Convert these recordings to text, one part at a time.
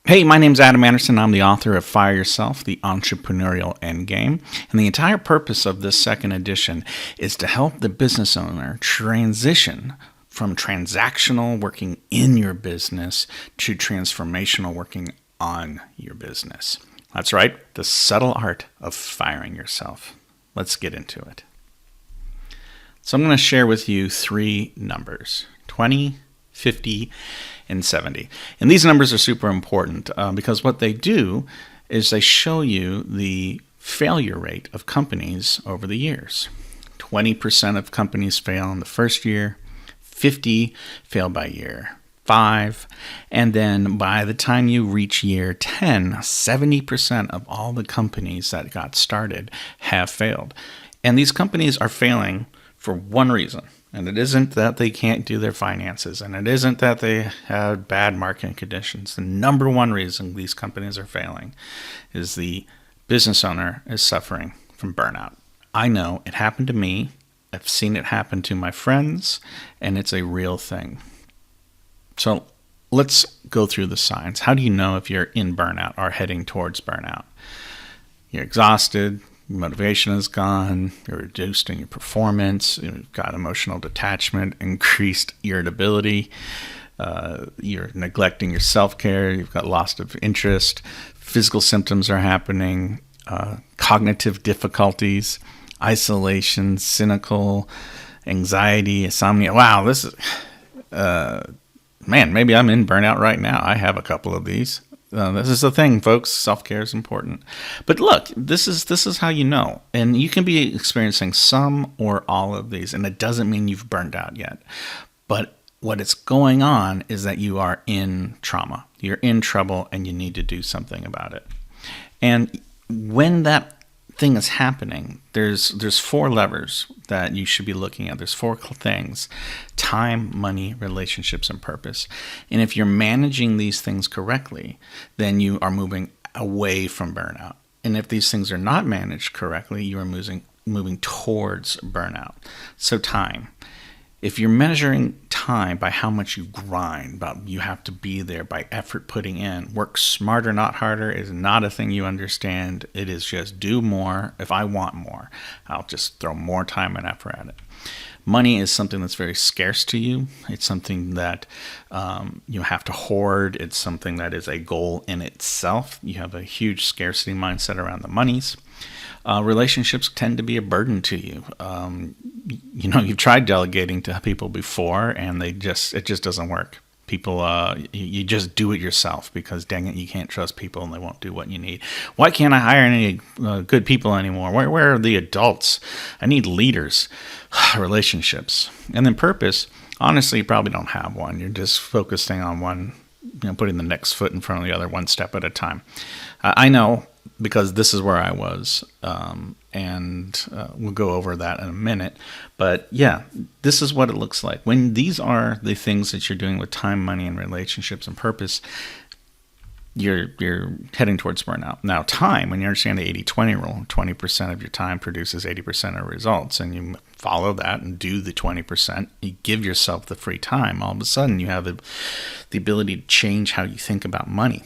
Hey, my name's Adam Anderson. I'm the author of Fire Yourself, The Entrepreneurial Endgame. And the entire purpose of this second edition is to help the business owner transition from transactional working in your business to transformational working on your business. That's right, the subtle art of firing yourself. Let's get into it. So I'm going to share with you three numbers: 20, 50, and 70. And these numbers are super important because what they do is they show you the failure rate of companies over the years. 20% of companies fail in the first year, 50 fail by year 5, and then by the time you reach year 10, 70% of all the companies that got started have failed. And these companies are failing for one reason. And it isn't that they can't do their finances, and it isn't that they have bad market conditions. The number one reason these companies are failing is the business owner is suffering from burnout. I know it happened to me. I've seen it happen to my friends, and it's a real thing. So let's go through the signs. How do you know if you're in burnout or heading towards burnout? You're exhausted. Motivation is gone, you're reduced in your performance, you've got emotional detachment, increased irritability, you're neglecting your self-care, you've got loss of interest, physical symptoms are happening, cognitive difficulties, isolation, cynical, anxiety, insomnia. Wow, this is, maybe I'm in burnout right now. I have a couple of these. This is the thing, folks. Self-care is important. But look, this is how you know. And you can be experiencing some or all of these, and it doesn't mean you've burned out yet. But what is going on is that you are in trauma. You're in trouble, and you need to do something about it. And when that thing is happening, there's 4 levers that you should be looking at. There's 4 things: time, money, relationships, and purpose. And if you're managing these things correctly, then you are moving away from burnout. And if these things are not managed correctly, you are moving towards burnout. So time. If you're measuring time by how much you grind, about you have to be there by effort putting in, work smarter, not harder, is not a thing you understand. It is just do more. If I want more, I'll just throw more time and effort at it. Money is something that's very scarce to you. It's something that you have to hoard. It's something that is a goal in itself. You have a huge scarcity mindset around the monies. Relationships tend to be a burden to you. You've tried delegating to people before, and it just doesn't work. People, you just do it yourself because, dang it, you can't trust people and they won't do what you need. Why can't I hire any good people anymore? Where are the adults? I need leaders. Relationships. And then purpose, honestly, you probably don't have one. You're just focusing on one, putting the next foot in front of the other, one step at a time. I know, because this is where I was, and we'll go over that in a minute. But yeah, this is what it looks like. When these are the things that you're doing with time, money, and relationships and purpose, you're heading towards burnout. Now, time, when you understand the 80-20 rule, 20% of your time produces 80% of results, and you follow that and do the 20%, you give yourself the free time, all of a sudden you have the ability to change how you think about money.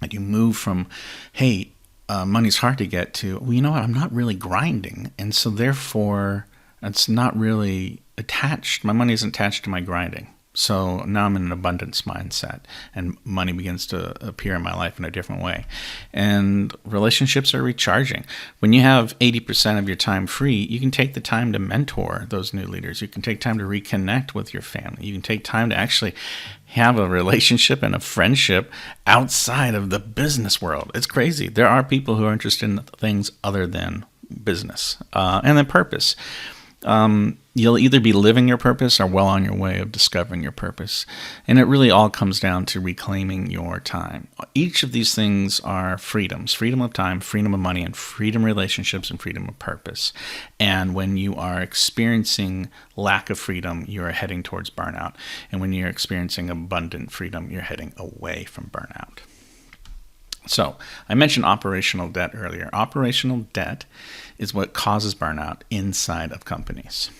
And you move from, hey, money's hard to get, to, well, you know what, I'm not really grinding. And so therefore, it's not really attached. My money isn't attached to my grinding. So now I'm in an abundance mindset, and money begins to appear in my life in a different way. And relationships are recharging. When you have 80% of your time free, you can take the time to mentor those new leaders. You can take time to reconnect with your family. You can take time to actually have a relationship and a friendship outside of the business world. It's crazy. There are people who are interested in things other than business. And then purpose. You'll either be living your purpose or well on your way of discovering your purpose. And it really all comes down to reclaiming your time. Each of these things are freedoms: freedom of time, freedom of money, and freedom of relationships, and freedom of purpose. And when you are experiencing lack of freedom, you are heading towards burnout. And when you're experiencing abundant freedom, you're heading away from burnout. So I mentioned operational debt earlier. Operational debt is what causes burnout inside of companies.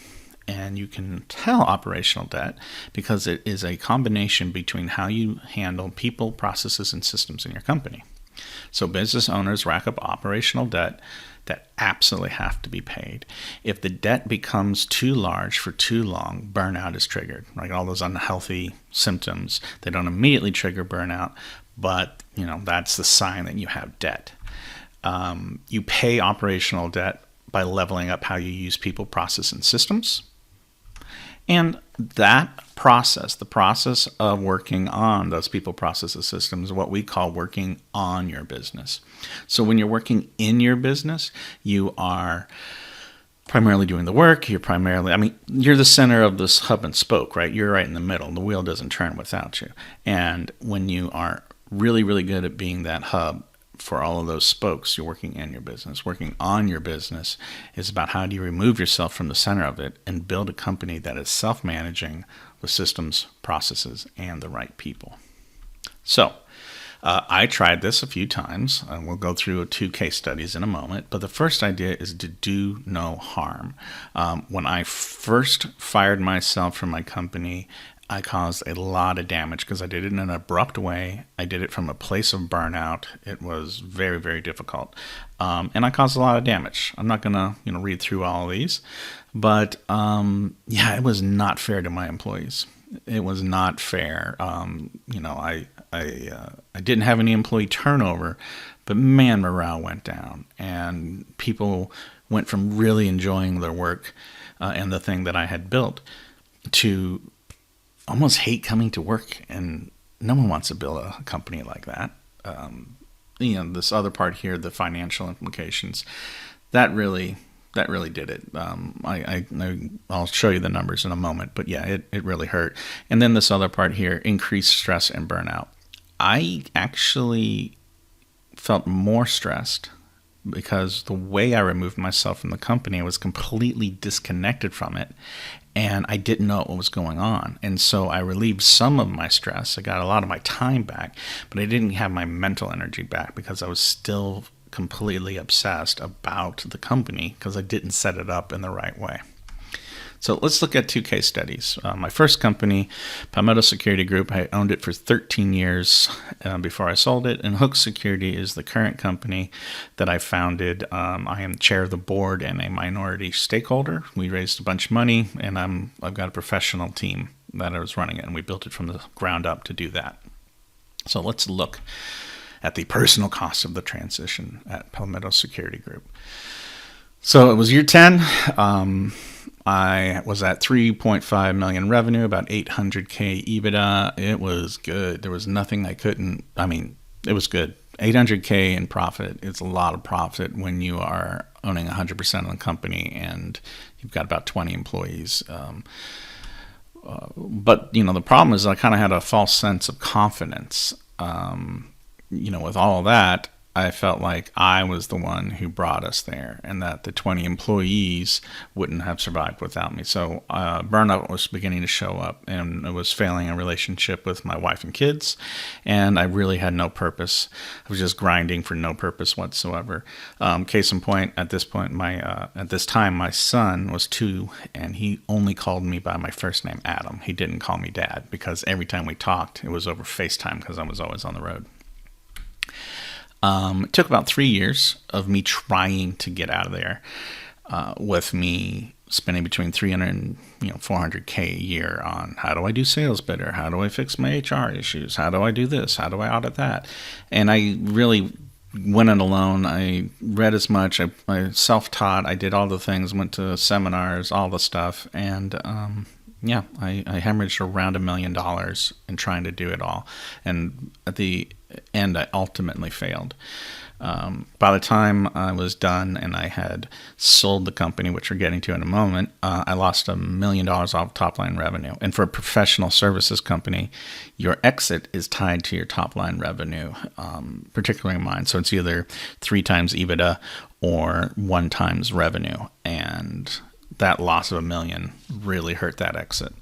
And you can tell operational debt because it is a combination between how you handle people, processes, and systems in your company. So business owners rack up operational debt that absolutely have to be paid. If the debt becomes too large for too long, burnout is triggered. Like all those unhealthy symptoms, they don't immediately trigger burnout, but that's the sign that you have debt. You pay operational debt by leveling up how you use people, process, and systems. And that process, the process of working on those people, processes, systems, is what we call working on your business. So when you're working in your business, you are primarily doing the work. You're the center of this hub and spoke, right? You're right in the middle. The wheel doesn't turn without you. And when you are really, really good at being that hub for all of those spokes, you're working in your business. Working on your business is about how do you remove yourself from the center of it and build a company that is self-managing with systems, processes, and the right people. So I tried this a few times, and we'll go through 2 case studies in a moment. But the first idea is to do no harm. When I first fired myself from my company, I caused a lot of damage because I did it in an abrupt way. I did it from a place of burnout. It was very, very difficult. And I caused a lot of damage. I'm not going to, read through all of these, but it was not fair to my employees. It was not fair. I didn't have any employee turnover, but man, morale went down, and people went from really enjoying their work and the thing that I had built to almost hate coming to work, and no one wants to build a company like that. This other part here, the financial implications, that really did it. I'll show you the numbers in a moment, but yeah, it really hurt. And then this other part here, increased stress and burnout. I actually felt more stressed because the way I removed myself from the company, I was completely disconnected from it, and I didn't know what was going on. And so I relieved some of my stress. I got a lot of my time back, but I didn't have my mental energy back because I was still completely obsessed about the company because I didn't set it up in the right way. So let's look at 2 case studies. My first company, Palmetto Security Group, I owned it for 13 years before I sold it. And Hook Security is the current company that I founded. I am the chair of the board and a minority stakeholder. We raised a bunch of money, and I've got a professional team that I was running it, and we built it from the ground up to do that. So let's look at the personal cost of the transition at Palmetto Security Group. So it was year 10. I was at 3.5 million revenue, about 800K EBITDA. It was good. There was nothing it was good. 800K in profit is a lot of profit when you are owning 100% of the company and you've got about 20 employees. But the problem is I kind of had a false sense of confidence. With all of that, I felt like I was the one who brought us there and that the 20 employees wouldn't have survived without me. So burnout was beginning to show up, and it was failing a relationship with my wife and kids, and I really had no purpose. I was just grinding for no purpose whatsoever. Case in point, at this time, my son was 2, and he only called me by my first name, Adam. He didn't call me Dad because every time we talked, it was over FaceTime because I was always on the road. It took about 3 years of me trying to get out of there, with me spending between 300 and 400K a year on how do I do sales better? How do I fix my HR issues? How do I do this? How do I audit that? And I really went it alone. I read as much. I self-taught. I did all the things, went to seminars, all the stuff. And I hemorrhaged around $1 million in trying to do it all. And at the end, I ultimately failed. By the time I was done and I had sold the company, which we're getting to in a moment, I lost $1 million off top line revenue. And for a professional services company, your exit is tied to your top line revenue, particularly mine. So it's either 3 times EBITDA or 1 times revenue. And that loss of $1 million really hurt that exit.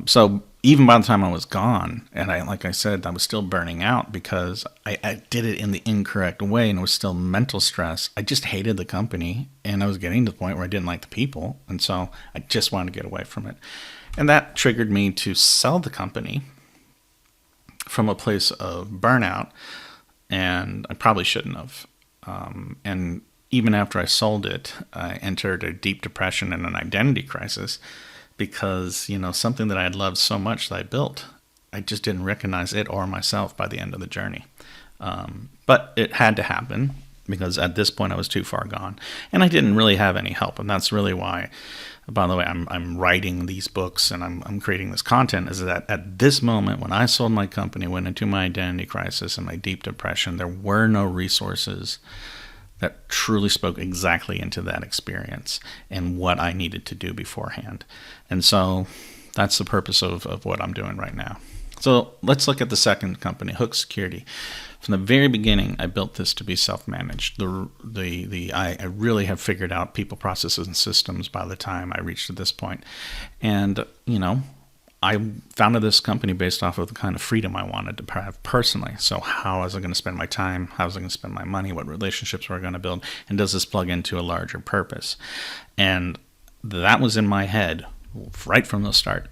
So even by the time I was gone, and like I said, I was still burning out because I did it in the incorrect way, and it was still mental stress. I just hated the company, and I was getting to the point where I didn't like the people, and so I just wanted to get away from it. And that triggered me to sell the company from a place of burnout, and I probably shouldn't have. And even after I sold it, I entered a deep depression and an identity crisis because, something that I had loved so much that I built, I just didn't recognize it or myself by the end of the journey. But it had to happen because at this point I was too far gone, and I didn't really have any help. And that's really why, by the way, I'm writing these books and I'm creating this content, is that at this moment when I sold my company, went into my identity crisis and my deep depression, there were no resources that truly spoke exactly into that experience and what I needed to do beforehand. And so that's the purpose of what I'm doing right now. So let's look at the second company, Hook Security. From the very beginning, I built this to be self-managed. I really have figured out people, processes, and systems by the time I reached this point. And, I founded this company based off of the kind of freedom I wanted to have personally. So how was I going to spend my time? How was I going to spend my money? What relationships were I going to build? And does this plug into a larger purpose? And that was in my head right from the start.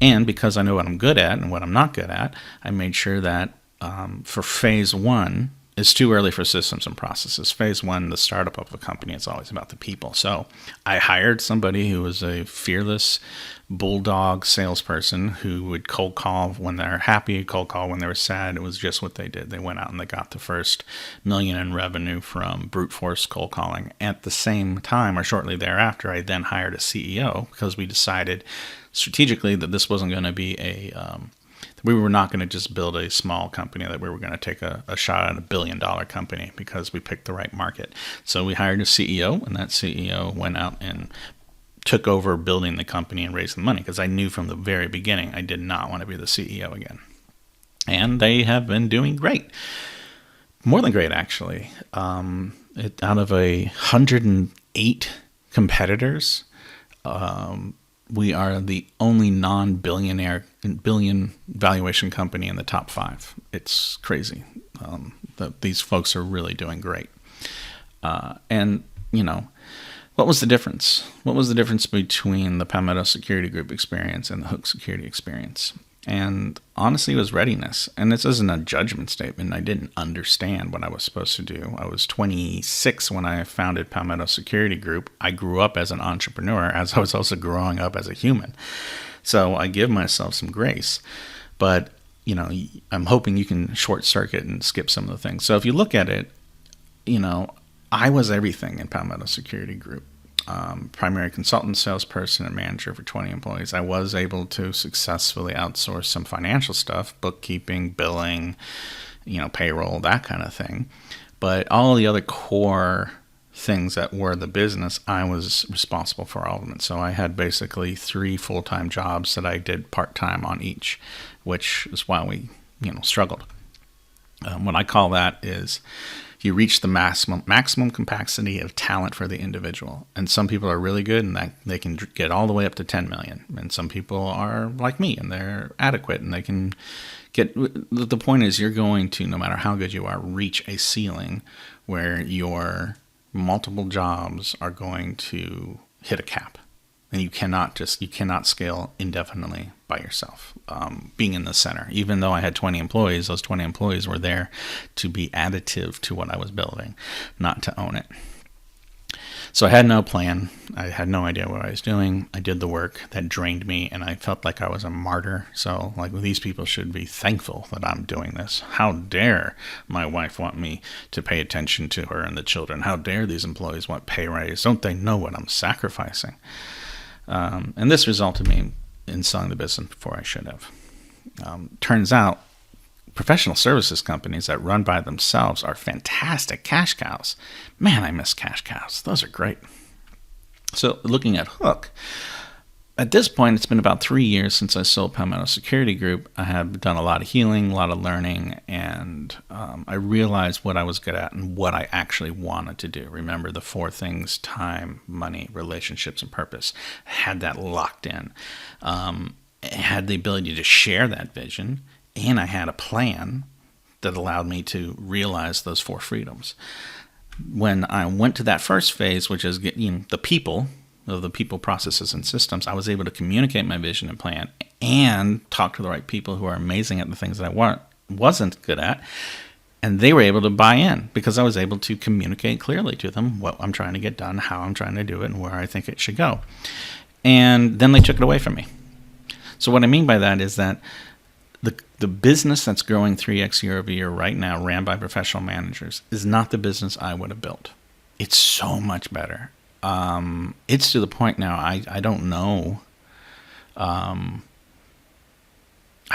And because I know what I'm good at and what I'm not good at, I made sure that for phase one, it's too early for systems and processes. Phase one, the startup of a company, is always about the people. So I hired somebody who was a fearless bulldog salesperson who would cold call when they're happy, cold call when they were sad. It was just what they did. They went out and they got the first $1 million in revenue from brute force cold calling. At the same time, or shortly thereafter, I then hired a CEO because we decided strategically that this wasn't going to be we were not going to just build a small company, that we were going to take a shot at $1 billion company because we picked the right market. So we hired a CEO, and that CEO went out and took over building the company and raising the money, because I knew from the very beginning I did not want to be the CEO again. And they have been doing great. More than great, actually. Out of 108 competitors, we are the only billion valuation company in the top 5. It's crazy. These folks are really doing great. And, what was the difference? What was the difference between the Palmetto Security Group experience and the Hook Security experience? And honestly, it was readiness. And this isn't a judgment statement. I didn't understand what I was supposed to do. I was 26 when I founded Palmetto Security Group. I grew up as an entrepreneur, as I was also growing up as a human. So I give myself some grace. But, I'm hoping you can short circuit and skip some of the things. So if you look at it, I was everything in Palmetto Security Group. Primary consultant, salesperson, and manager for 20 employees. I was able to successfully outsource some financial stuff, bookkeeping, billing, payroll, that kind of thing. But all the other core things that were the business, I was responsible for all of them. So I had basically 3 full-time jobs that I did part-time on each, which is why we, struggled. What I call that is you reach the maximum capacity of talent for the individual. And some people are really good and that they can get all the way up to 10 million. And some people are like me and they're adequate and they can get, the point is you're going to, no matter how good you are, reach a ceiling where your multiple jobs are going to hit a cap. And you cannot scale indefinitely by yourself, being in the center. Even though I had 20 employees, those 20 employees were there to be additive to what I was building, not to own it. So I had no plan. I had no idea what I was doing. I did the work that drained me, and I felt like I was a martyr. So these people should be thankful that I'm doing this. How dare my wife want me to pay attention to her and the children? How dare these employees want pay raise? Don't they know what I'm sacrificing? And this resulted me in selling the business before I should have. Turns out, professional services companies that run by themselves are fantastic cash cows. Man, I miss cash cows. Those are great. So looking at Hook, at this point, it's been about 3 years since I sold Palmetto Security Group. I have done a lot of healing, a lot of learning, and I realized what I was good at and what I actually wanted to do. Remember the 4 things: time, money, relationships, and purpose. I had that locked in. had the ability to share that vision, and I had a plan that allowed me to realize those 4 freedoms. When I went to that first phase, which is getting the people, processes, and systems, I was able to communicate my vision and plan and talk to the right people who are amazing at the things that I wasn't good at. And they were able to buy in because I was able to communicate clearly to them what I'm trying to get done, how I'm trying to do it, and where I think it should go. And then they took it away from me. So what I mean by that is that the business that's growing 3x year over year right now, ran by professional managers, is not the business I would have built. It's so much better. It's to the point now I don't know. I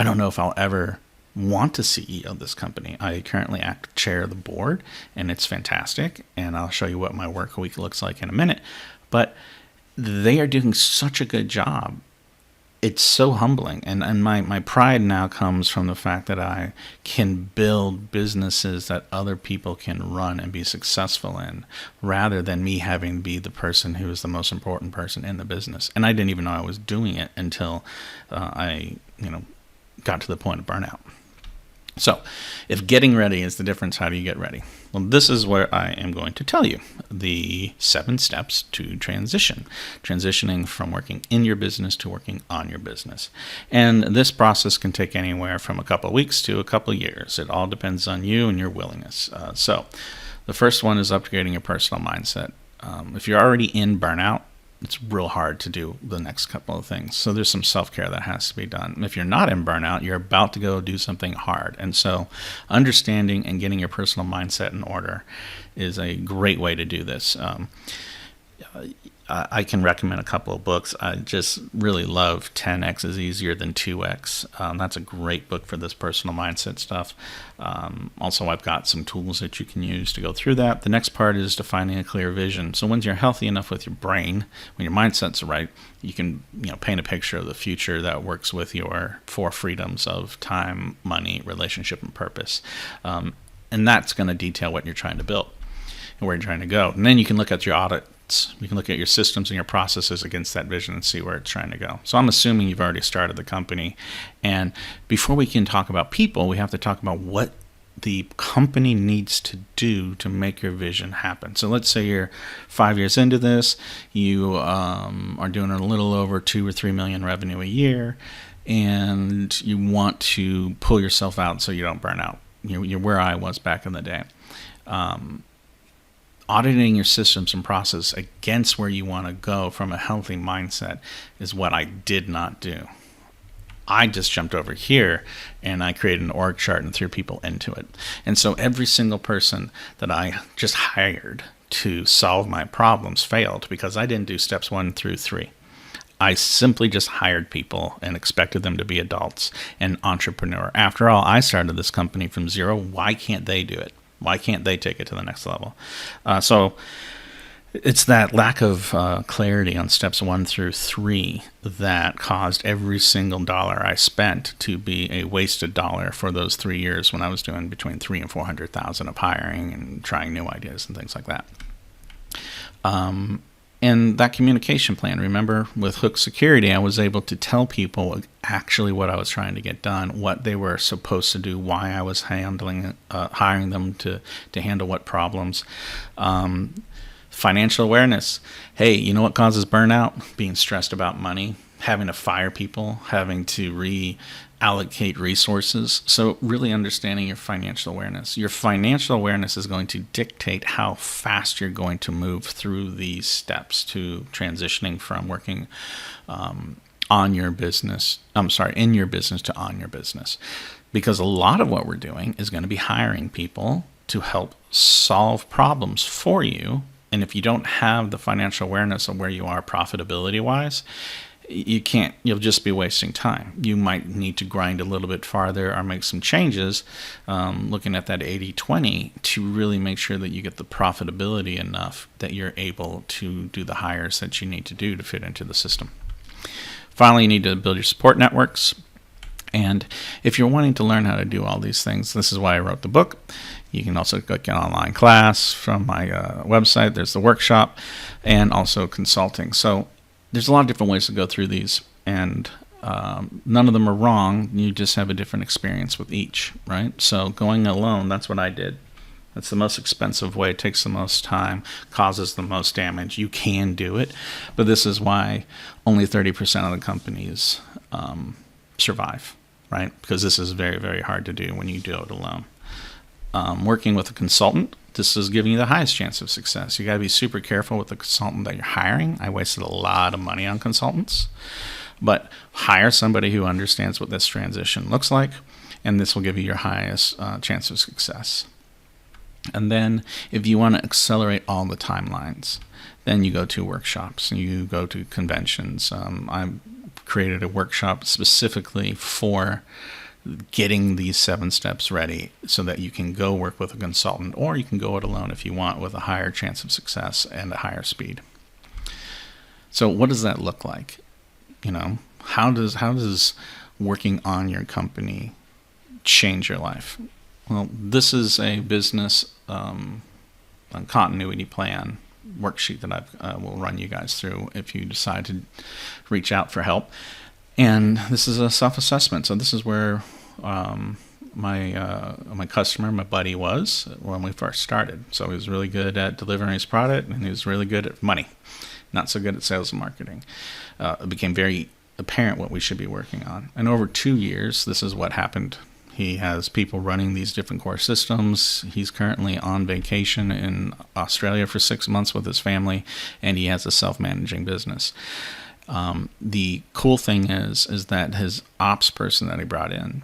don't know if I'll ever want to CEO this company. I currently chair of the board, and it's fantastic. And I'll show you what my work week looks like in a minute. But they are doing such a good job. It's so humbling. And my pride now comes from the fact that I can build businesses that other people can run and be successful in, rather than me having to be the person who is the most important person in the business. And I didn't even know I was doing it until I got to the point of burnout. So, if getting ready is the difference, how do you get ready? Well, this is where I am going to tell you the 7 steps to transitioning from working in your business to working on your business. And this process can take anywhere from a couple of weeks to a couple of years. It all depends on you and your willingness. So, the first one is upgrading your personal mindset. If you're already in burnout, it's real hard to do the next couple of things. So there's some self-care that has to be done. If you're not in burnout, you're about to go do something hard. And so understanding and getting your personal mindset in order is a great way to do this. I can recommend a couple of books. I just really love 10X is Easier Than 2X. That's a great book for this personal mindset stuff. Also, I've got some tools that you can use to go through that. The next part is defining a clear vision. So once you're healthy enough with your brain, when your mindset's right, you can paint a picture of the future that works with your 4 freedoms of time, money, relationship, and purpose. And that's going to detail what you're trying to build and where you're trying to go. And then you can look at your audit. You can look at your systems and your processes against that vision and see where it's trying to go. So I'm assuming you've already started the company. And before we can talk about people, we have to talk about what the company needs to do to make your vision happen. So let's say you're 5 years into this, you are doing a little over 2 or 3 million revenue a year, and you want to pull yourself out so you don't burn out. You're where I was back in the day. Auditing your systems and process against where you want to go from a healthy mindset is what I did not do. I just jumped over here and I created an org chart and threw people into it. And so every single person that I just hired to solve my problems failed because I didn't do steps 1 through 3. I simply just hired people and expected them to be adults and entrepreneur. After all, I started this company from zero. Why can't they do it? Why can't they take it to the next level? So it's that lack of clarity on steps 1 through 3 that caused every single dollar I spent to be a wasted dollar for those 3 years when I was doing between $300,000 and $400,000 of hiring and trying new ideas and things like that. And that communication plan, remember with Hook Security, I was able to tell people actually what I was trying to get done, what they were supposed to do, why I was hiring them to handle what problems. Financial awareness. Hey, you know what causes burnout? Being stressed about money, having to fire people, having to reallocate resources. So really understanding your financial awareness. Your financial awareness is going to dictate how fast you're going to move through these steps to transitioning from working in your business to on your business. Because a lot of what we're doing is going to be hiring people to help solve problems for you. And if you don't have the financial awareness of where you are profitability-wise, you'll just be wasting time. You might need to grind a little bit farther or make some changes, looking at that 80-20 to really make sure that you get the profitability enough that you're able to do the hires that you need to do to fit into the system. Finally, you need to build your support networks. And if you're wanting to learn how to do all these things, this is why I wrote the book. You can also get an online class from my website. There's the workshop and also consulting. So there's a lot of different ways to go through these. And None of them are wrong. You just have a different experience with each, right? So going alone, that's what I did. That's the most expensive way. It takes the most time, causes the most damage. You can do it, but this is why only 30% of the companies survive, right? Because this is very, very hard to do when you do it alone. Working with a consultant, this is giving you the highest chance of success. You got to be super careful with the consultant that you're hiring. I wasted a lot of money on consultants, but hire somebody who understands what this transition looks like, and this will give you your highest chance of success. And then if you want to accelerate all the timelines, then you go to workshops, you go to conventions. I created a workshop specifically for getting these 7 steps ready so that you can go work with a consultant, or you can go it alone if you want, with a higher chance of success and a higher speed. So what does that look like? How does working on your company change your life? Well, this is a business continuity plan worksheet that I will run you guys through if you decide to reach out for help. And this is a self-assessment. So this is where my customer, my buddy, was when we first started. So he was really good at delivering his product, and he was really good at money, not so good at sales and marketing. It became very apparent what we should be working on. And over 2 years, this is what happened. He has people running these different core systems. He's currently on vacation in Australia for 6 months with his family, and he has a self-managing business. The cool thing is that his ops person that he brought in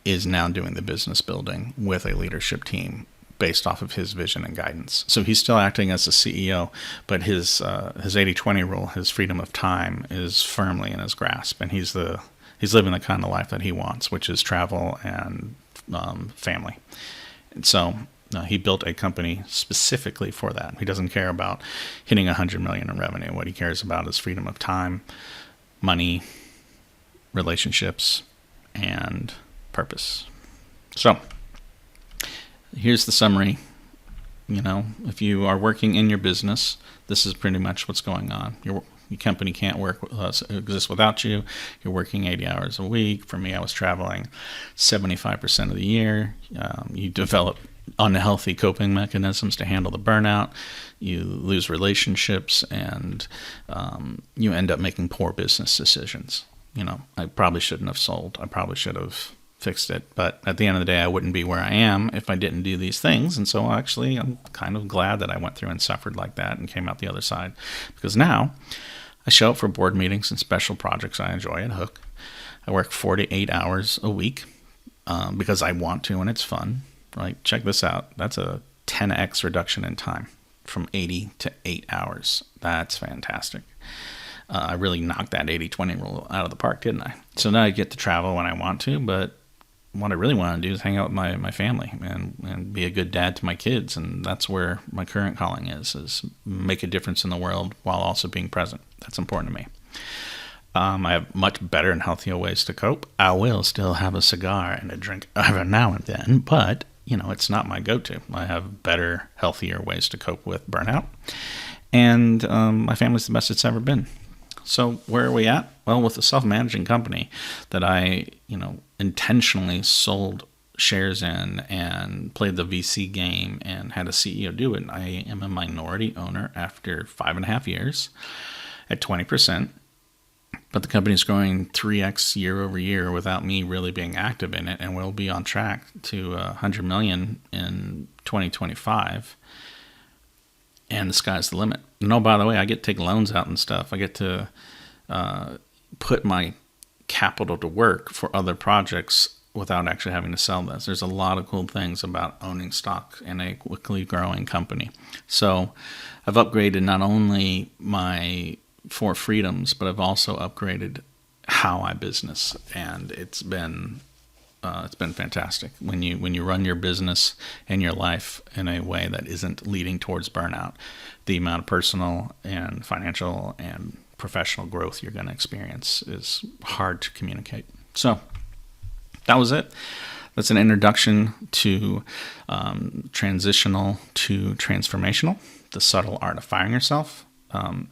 is now doing the business building with a leadership team based off of his vision and guidance. So he's still acting as a CEO, but his 80-20 rule, his freedom of time, is firmly in his grasp, and he's living the kind of life that he wants, which is travel and family. And so he built a company specifically for that. He doesn't care about hitting $100 million in revenue. What he cares about is freedom of time, money, relationships, and purpose. So here's the summary. If you are working in your business, this is pretty much what's going on. Your company can't exist without you. You're working 80 hours a week. For me, I was traveling 75% of the year. You develop unhealthy coping mechanisms to handle the burnout. You lose relationships, and you end up making poor business decisions. I probably shouldn't have sold. I probably should have fixed it. But at the end of the day, I wouldn't be where I am if I didn't do these things. And so actually, I'm kind of glad that I went through and suffered like that and came out the other side. Because now I show up for board meetings and special projects I enjoy at Hook. I work 4 to 8 hours a week because I want to, and it's fun. Right? Check this out. That's a 10x reduction in time from 80 to 8 hours. That's fantastic. I really knocked that 80-20 rule out of the park, didn't I? So now I get to travel when I want to, but what I really want to do is hang out with my family and be a good dad to my kids. And that's where my current calling is make a difference in the world while also being present. That's important to me. I have much better and healthier ways to cope. I will still have a cigar and a drink every now and then, but it's not my go-to. I have better, healthier ways to cope with burnout. And my family's the best it's ever been. So where are we at? Well, with a self-managing company that I, intentionally sold shares in and played the VC game and had a CEO do it, I am a minority owner after 5.5 years at 20%. But the company is growing 3x year over year without me really being active in it, and we'll be on track to $100 million in 2025. And the sky's the limit. No, by the way, I get to take loans out and stuff. I get to put my capital to work for other projects without actually having to sell this. There's a lot of cool things about owning stock in a quickly growing company. So I've upgraded not only my 4 freedoms, but I've also upgraded how I business, and it's been fantastic when you run your business and your life in a way that isn't leading towards burnout. The amount of personal and financial and professional growth you're going to experience is hard to communicate. So that was it. That's an introduction to transitional to transformational, the subtle art of firing yourself.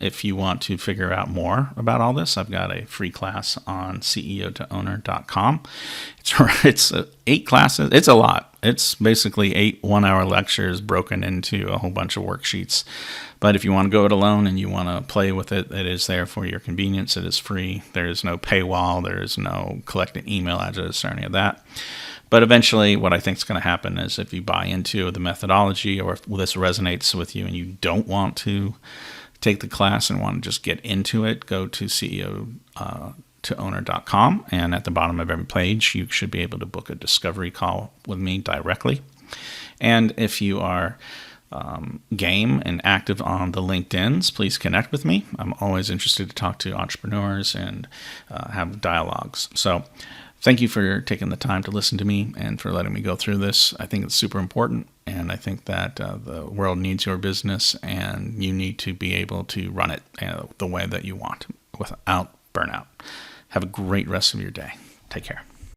If you want to figure out more about all this, I've got a free class on CEO2Owner.com. It's 8 classes. It's a lot. It's basically 8 one-hour lectures broken into a whole bunch of worksheets. But if you want to go it alone and you want to play with it, it is there for your convenience. It is free. There is no paywall. There is no collecting email address or any of that. But eventually, what I think is going to happen is if you buy into the methodology, or if this resonates with you and you don't want to take the class and want to just get into it, go to CEO2Owner.com, and at the bottom of every page, you should be able to book a discovery call with me directly. And if you are game and active on the LinkedIn's, please connect with me. I'm always interested to talk to entrepreneurs and have dialogues. So thank you for taking the time to listen to me and for letting me go through this. I think it's super important, and I think that the world needs your business, and you need to be able to run it the way that you want without burnout. Have a great rest of your day. Take care.